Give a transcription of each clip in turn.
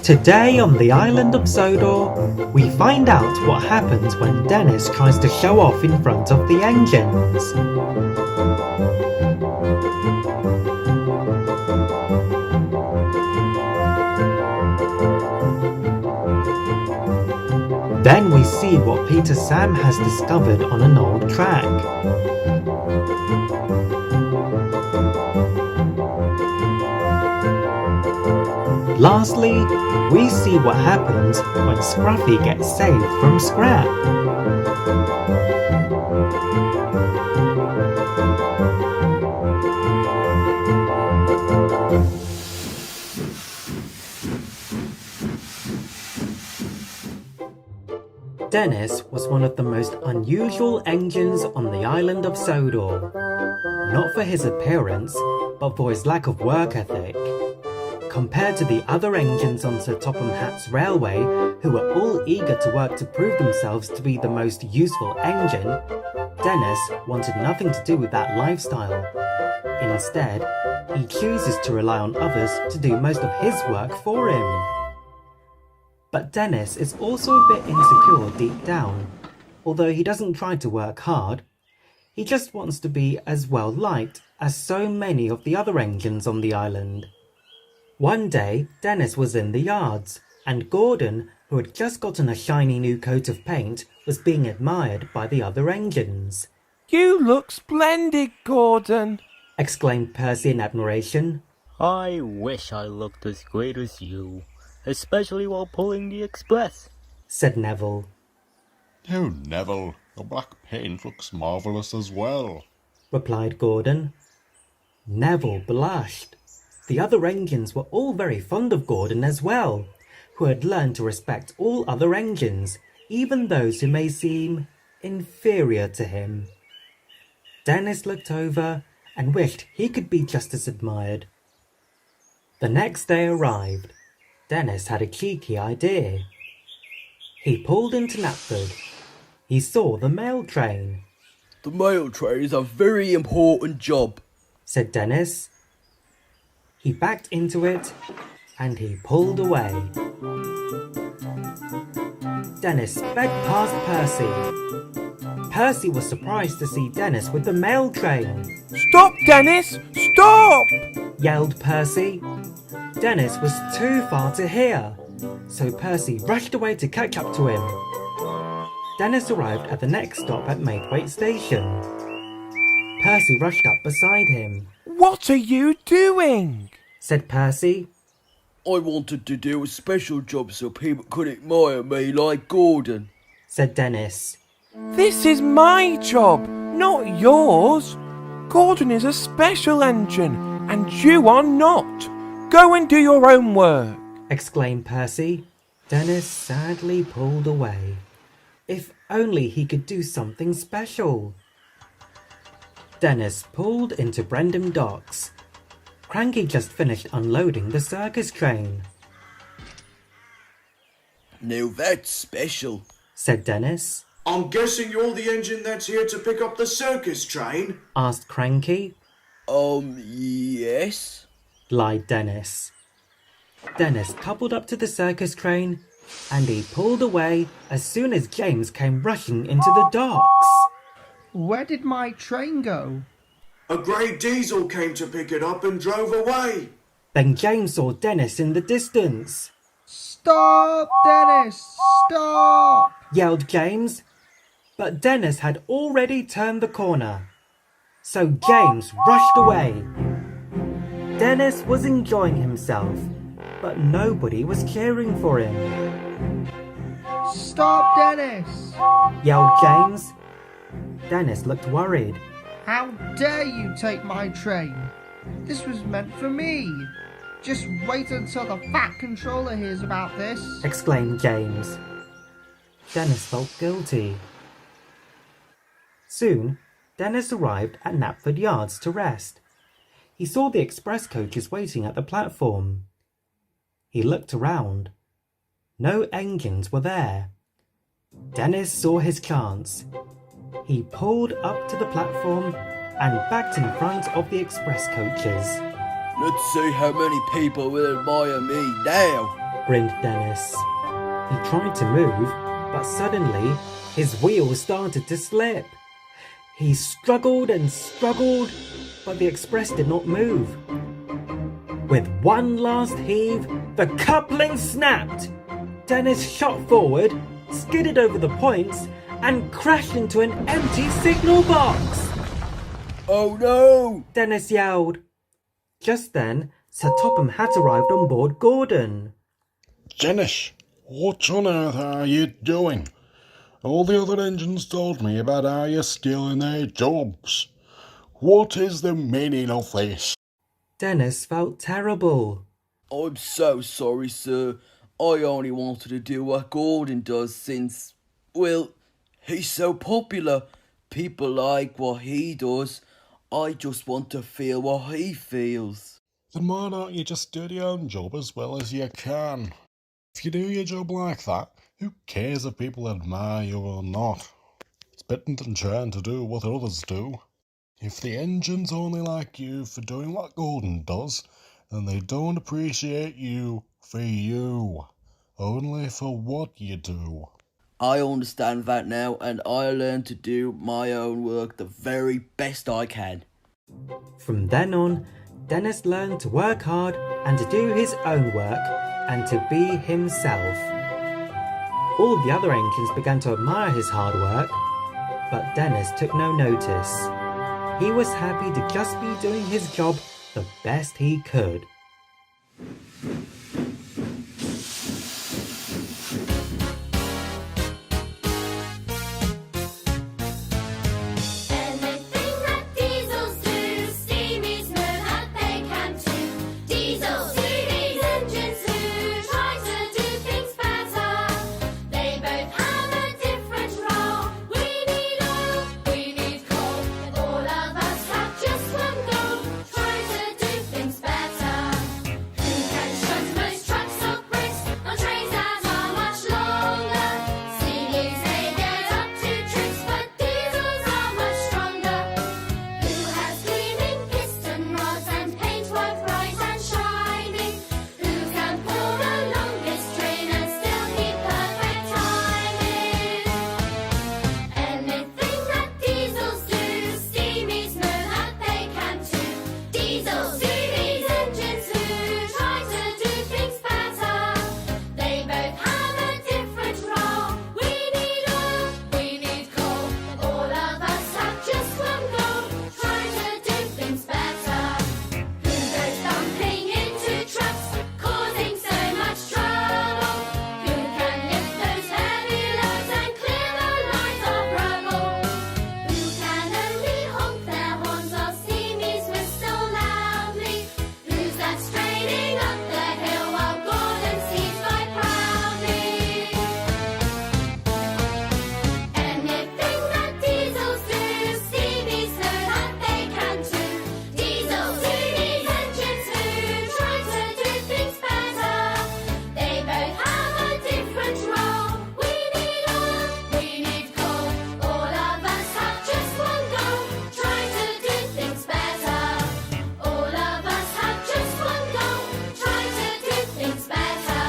Today on the island of Sodor, we find out what happens when Dennis tries to show off in front of the engines. Then we see what Peter Sam has discovered on an old track. Lastly, we see what happens when Scruffy gets saved from scrap. Dennis was one of the most unusual engines on the island of Sodor. Not for his appearance, but for his lack of work ethic. Compared to the other engines on Sir Topham Hatt's railway, who were all eager to work to prove themselves to be the most useful engine, Dennis wanted nothing to do with that lifestyle. Instead, he chooses to rely on others to do most of his work for him. But Dennis is also a bit insecure deep down. Although he doesn't try to work hard, he just wants to be as well liked as so many of the other engines on the island. One day, Dennis was in the yards, and Gordon, who had just gotten a shiny new coat of paint, was being admired by the other engines. "You look splendid, Gordon!" exclaimed Percy in admiration. "I wish I looked as great as you, especially while pulling the express," said Neville. "Oh, Neville, the black paint looks marvellous as well," replied Gordon. Neville blushed. The other engines were all very fond of Gordon as well, who had learned to respect all other engines, even those who may seem inferior to him. Dennis looked over and wished he could be just as admired. The next day arrived. Dennis had a cheeky idea. He pulled into Knapford. He saw the mail train. "The mail train is a very important job," said Dennis. He backed into it and he pulled away. Dennis sped past Percy. Percy was surprised to see Dennis with the mail train. "Stop, Dennis! Stop!" yelled Percy. Dennis was too far to hear, so Percy rushed away to catch up to him. Dennis arrived at the next stop at Maidwaite Station. Percy rushed up beside him. "What are you doing?" said Percy. "I wanted to do a special job so people could admire me like Gordon," said Dennis. "This is my job, not yours. Gordon is a special engine, and you are not. Go and do your own work," exclaimed Percy. Dennis sadly pulled away. If only he could do something special. Dennis pulled into Brendam Docks. Cranky just finished unloading the circus train. "Now that's special," said Dennis. "I'm guessing you're the engine that's here to pick up the circus train?" asked Cranky. Yes," lied Dennis. Dennis coupled up to the circus train and he pulled away as soon as James came rushing into the docks. "Where did my train go?" "A grey diesel came to pick it up and drove away." Then James saw Dennis in the distance. "Stop, Dennis! Stop!" yelled James. But Dennis had already turned the corner. So James rushed away. Dennis was enjoying himself, but nobody was cheering for him. "Stop, Dennis!" yelled James. Dennis looked worried. "How dare you take my train? This was meant for me. Just wait until the fat controller hears about this," exclaimed James. Dennis felt guilty. Soon, Dennis arrived at Knapford Yards to rest. He saw the express coaches waiting at the platform. He looked around. No engines were there. Dennis saw his chance. He pulled up to the platform and backed in front of the express coaches. "Let's see how many people will admire me now," grinned Dennis. He tried to move, but suddenly his wheels started to slip. He struggled and struggled, but the express did not move. With one last heave, the coupling snapped. Dennis shot forward, skidded over the points, and crashed into an empty signal box. Oh no! Dennis yelled. Just then, Sir Topham Hatt arrived on board Gordon. Dennis, what on earth are you doing? All the other engines told me about how you're stealing their jobs. What is the meaning of this? Dennis felt terrible. I'm so sorry, sir. I only wanted to do what Gordon does since, well, he's so popular. People like what he does. I just want to feel what he feels. Then why don't you just do your own job as well as you can? If you do your job like that, who cares if people admire you or not? It's better than trying to do what others do. If the engines only like you for doing what Gordon does, then they don't appreciate you for you, only for what you do. I understand that now, and I learn to do my own work the very best I can. From then on, Dennis learned to work hard and to do his own work and to be himself. All the other engines began to admire his hard work, but Dennis took no notice. He was happy to just be doing his job the best he could. Anything that diesels do, steamy know that they can too. Diesels do these engines who try to do things better. They both have a different role. We need oil, we need coal. All of us have just one goal, try to do things better. Who can shunt most trucks or bricks on trains that are much longer? C.laus they get up to tricks, but diesels are much stronger. Who has gleaming piston rods and paintwork bright and shining? Who can pull the longest train and still keep perfect timing? Anything that diesels do, steamies know that they can too. Diesels do these engines who try to do things better. They both have a different role. We need oil, we need coal. All of us have just one goal, try to do things better. Who goes bumping into trucks, causing so much trouble? Who can lift those heavy loads and clear the lines of rubble? Who can only honk their horns while steamies whistle loudly? Who's that straining up the hill while Gordon sees by proudly? Anything that diesels do, steamies know that they can too. Diesels do these engines who try to do things better. They both have a different role. We need oil, we need coal. All of us have just one goal, try to do things better. All of us have just one goal, try to do things better.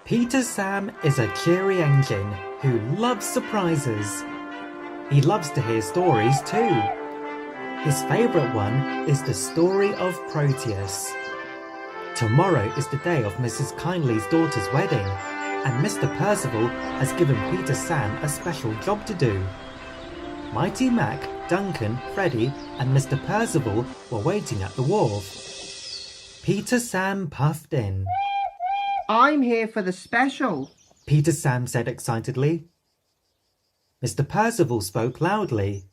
Peter Sam is a cheery engine who loves surprises. He loves to hear stories too. His favourite one is the story of Proteus. Tomorrow is the day of Mrs. Kindly's daughter's wedding, and Mr. Percival has given Peter Sam a special job to do. Mighty Mac, Duncan, Freddy, and Mr. Percival were waiting at the wharf. Peter Sam puffed in. I'm here for the special. Peter Sam said excitedly. Mr. Percival spoke loudly.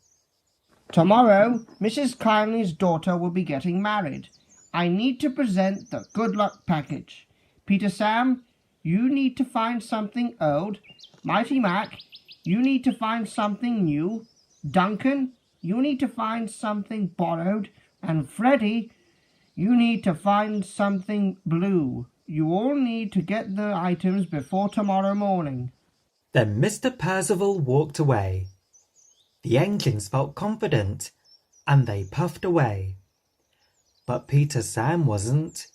Tomorrow, Mrs. Kindly's daughter will be getting married. I need to present the good luck package. Peter Sam, you need to find something old. Mighty Mac, you need to find something new. Duncan, you need to find something borrowed. And Freddy, you need to find something blue. You all need to get the items before tomorrow morning. Then Mr. Percival walked away. The engines felt confident, and they puffed away. But Peter Sam wasn't.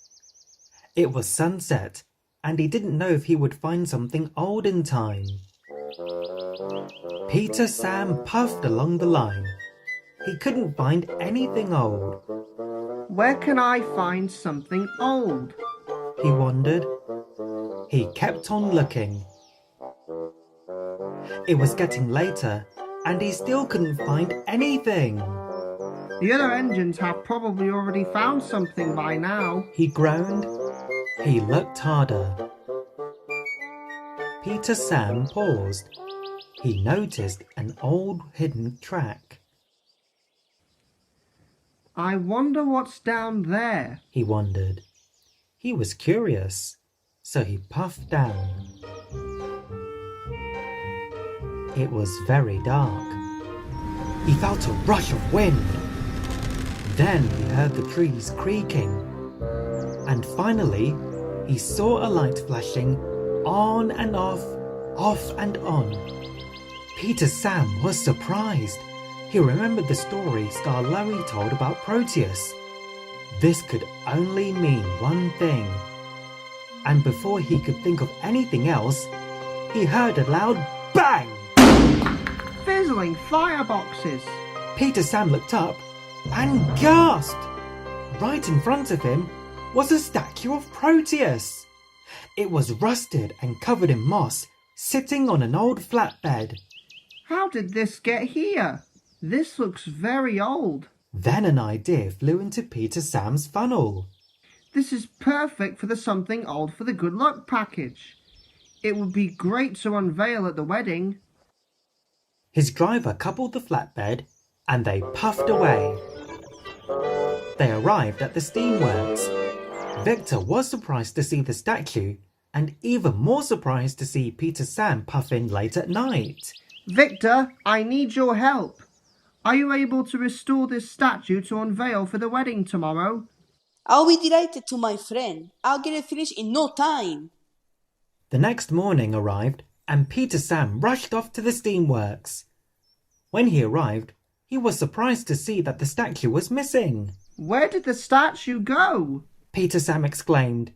It was sunset, and he didn't know if he would find something old in time. Peter Sam puffed along the line. He couldn't find anything old. Where can I find something old? He wondered. He kept on looking. It was getting later, and he still couldn't find anything. The other engines have probably already found something by now. He groaned. He looked harder. Peter Sam paused. He noticed an old hidden track. I wonder what's down there. He wondered. He was curious, so he puffed down. It was very dark. He felt a rush of wind. Then he heard the trees creaking. And finally, he saw a light flashing on and off and on. Peter Sam was surprised. He remembered the story C.laus told about Proteus. This could only mean one thing. And before he could think of anything else, he heard a loud bang! Fizzling fireboxes. Peter Sam looked up and gasped. Right in front of him was a statue of Proteus. It was rusted and covered in moss, sitting on an old flatbed. How did this get here? This looks very old. Then an idea flew into Peter Sam's funnel. This is perfect for the something old for the good luck package. It would be great to unveil at the wedding. His driver coupled the flatbed and they puffed away. They arrived at the steamworks. Victor was surprised to see the statue and even more surprised to see Peter Sam puff in late at night. Victor, I need your help. Are you able to restore this statue to unveil for the wedding tomorrow? I'll be delighted to, my friend. I'll get it finished in no time. The next morning arrived and Peter Sam rushed off to the steamworks. When he arrived, he was surprised to see that the statue was missing. Where did the statue go? Peter Sam exclaimed.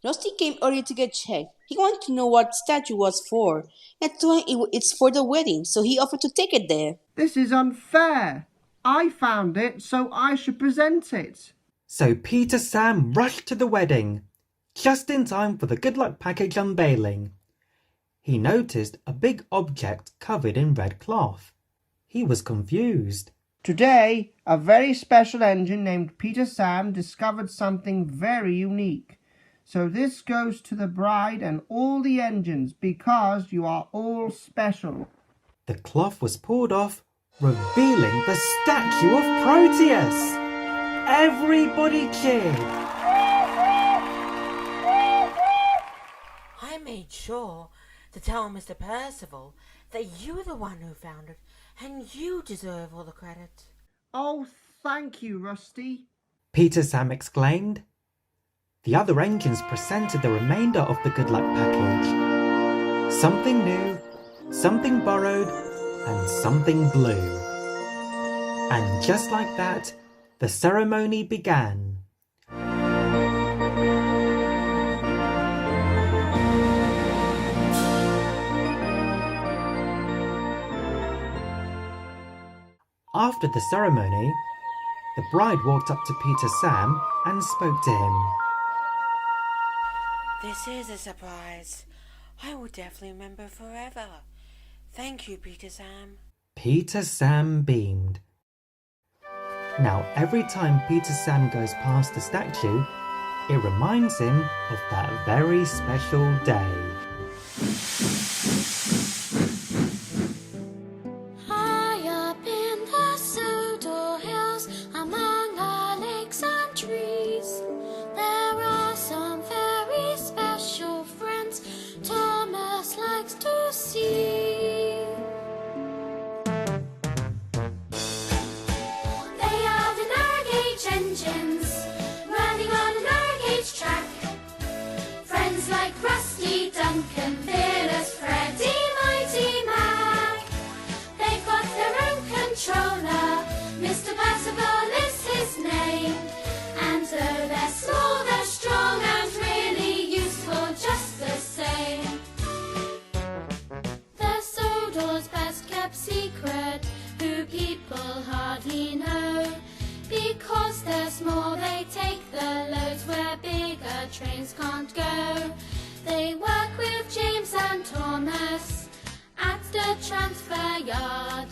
Rusty came earlier to get checked. He wanted to know what the statue was for, and told him it's for the wedding, so he offered to take it there. This is unfair. I found it, so I should present it. So Peter Sam rushed to the wedding, just in time for the good luck package unveiling. He noticed a big object covered in red cloth. He was confused. Today, a very special engine named Peter Sam discovered something very unique. So this goes to the bride and all the engines because you are all special. The cloth was pulled off, revealing the statue of Proteus. Everybody cheered. I made sure to tell Mr. Percival that you were the one who found it, and you deserve all the credit. Oh, thank you, Rusty. Peter Sam exclaimed. The other engines presented the remainder of the good luck package. Something new, something borrowed, and something blue. And just like that, the ceremony began. After the ceremony, the bride walked up to Peter Sam and spoke to him. This is a surprise. I will definitely remember forever. Thank you, Peter Sam. Peter Sam beamed. Now every time Peter Sam goes past the statue, it reminds him of that very special day. High up in the Pseudo Hills, among our lakes and trees, there are some very special friends Thomas likes to see. They are the narrow gauge engines, running on a narrow gauge track. Friends like Rusty, Duncan, Fearless, Freddy, Mighty Mac. They've got their own controller, Mr. Percival is his name, transfer yard.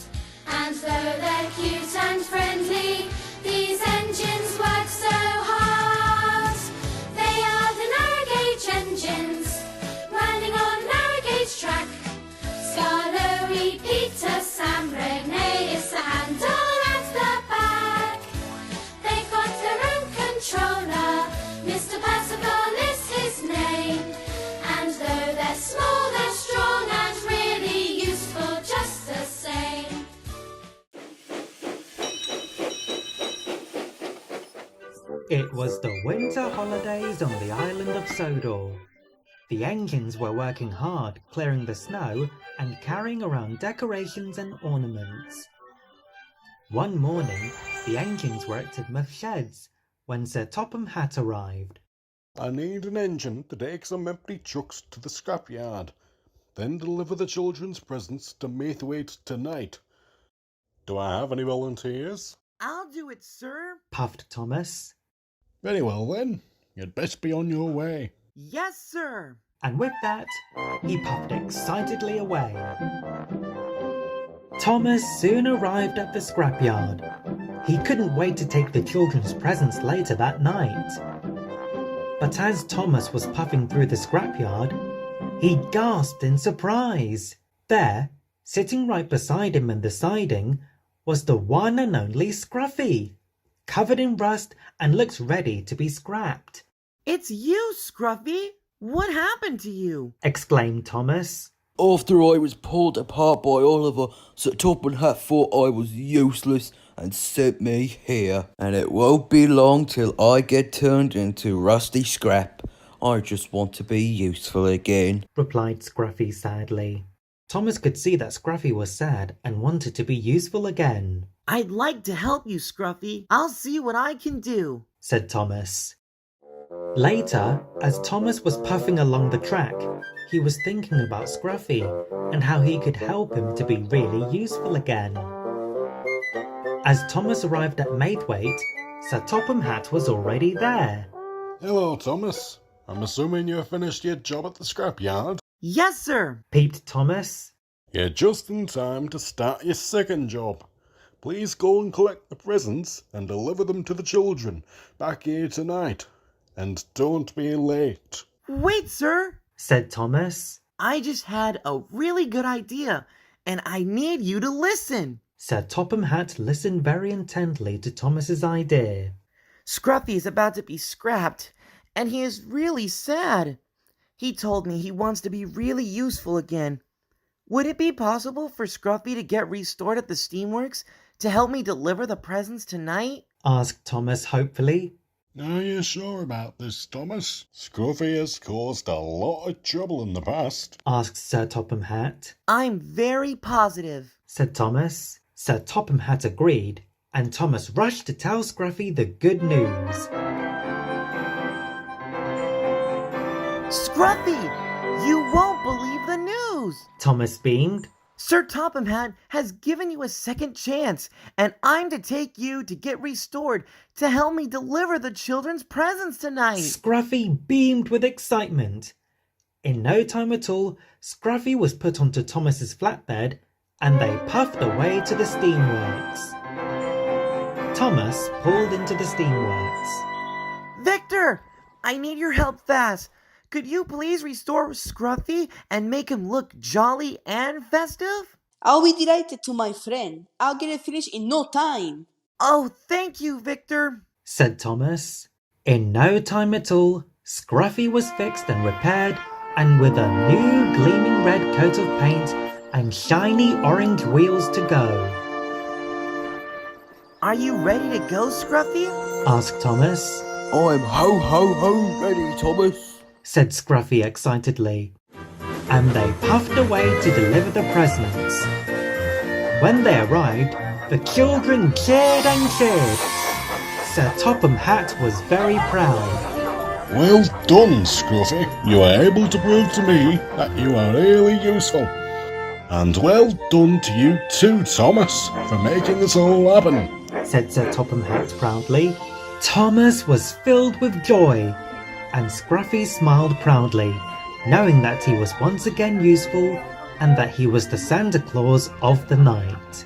And though they're cute and friendly, these engines work so hard. They are the narrow gauge engines, running on narrow gauge track. Scarlowy, Peter, Sam, Renee, S.anta at the back. They've got their own controller, Mr. Percival is his name. And though they're small, they're strong and really useful just the same. It was the winter holidays on the island of Sodor. The engines were working hard, clearing the snow and carrying around decorations and ornaments. One morning, the engines were at Tidmouth Sheds when Sir Topham Hatt arrived. I need an engine to take some empty trucks to the scrapyard, then deliver the children's presents to Maithwaite tonight. Do I have any volunteers? I'll do it, sir. Puffed Thomas. Very well then, you'd best be on your way. Yes, sir. And with that, he puffed excitedly away. Thomas soon arrived at the scrapyard. He couldn't wait to take the children's presents later that night. But as Thomas was puffing through the scrapyard, he gasped in surprise. There, sitting right beside him in the siding, was the one and only Scruffy, covered in rust and looks ready to be scrapped. It's you, Scruffy. What happened to you? Exclaimed Thomas. After I was pulled apart by Oliver, Sir Topham Hatt thought I was useless and sent me here. And it won't be long till I get turned into rusty scrap. I just want to be useful again, replied Scruffy sadly. Thomas could see that Scruffy was sad and wanted to be useful again. I'd like to help you, Scruffy. I'll see what I can do, said Thomas. Later, as Thomas was puffing along the track, he was thinking about Scruffy and how he could help him to be really useful again. As Thomas arrived at Maithwaite, Sir Topham Hatt was already there. Hello, Thomas. I'm assuming you've finished your job at the scrapyard? Yes, sir, peeped Thomas. You're just in time to start your second job. Please go and collect the presents and deliver them to the children back here tonight. And don't be late. Wait, sir, said Thomas. I just had a really good idea, and I need you to listen. Sir Topham Hatt listened very intently to Thomas's idea. Scruffy is about to be scrapped, and he is really sad. He told me he wants to be really useful again. Would it be possible for Scruffy to get restored at the steamworks to help me deliver the presents tonight? Asked Thomas hopefully. Are you sure about this, Thomas? Scruffy has caused a lot of trouble in the past. Asked Sir Topham Hatt. I'm very positive, said Thomas. Sir Topham Hatt agreed, and Thomas rushed to tell Scruffy the good news. Scruffy, you won't believe the news! Thomas beamed. Sir Topham Hatt has given you a second chance, and I'm to take you to get restored to help me deliver the children's presents tonight. Scruffy beamed with excitement. In no time at all, Scruffy was put onto Thomas's flatbed, and they puffed away to the steamworks. Thomas pulled into the steamworks. Victor, I need your help fast. Could you please restore Scruffy and make him look jolly and festive? I'll be delighted to, my friend. I'll get it finished in no time. Oh, thank you, Victor, said Thomas. In no time at all, Scruffy was fixed and repaired, and with a new gleaming red coat of paint and shiny orange wheels to go. Are you ready to go, Scruffy? Asked Thomas. I'm ho ready, Thomas, said Scruffy excitedly, and they puffed away to deliver the presents. When they arrived, the children cheered and cheered. Sir Topham Hatt was very proud. Well done, Scruffy. You are able to prove to me that you are really useful. And well done to you too, Thomas, for making this all happen, said Sir Topham Hatt proudly. Thomas was filled with joy, and Scruffy smiled proudly, knowing that he was once again useful and that he was the Santa Claus of the night.